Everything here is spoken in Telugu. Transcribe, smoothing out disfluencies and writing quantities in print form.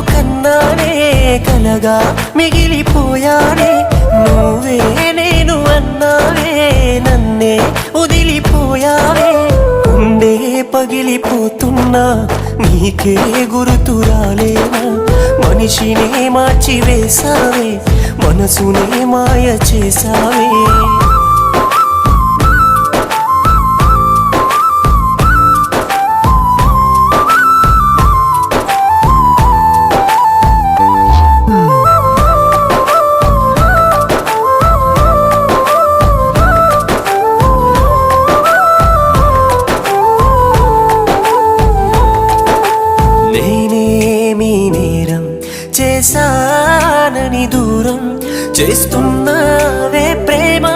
కన్నానే కలగా మిగిలిపోయానే నువ్వే నేను అన్నావే నన్నే వదిలిపోయావే గుండె పగిలిపోతున్నా నీకే గుర్తు రాలేనా మనిషినే మార్చి వేసావే మనసునే మాయ చేసావే చేశానని దూరం చేస్తున్నావే ప్రేమ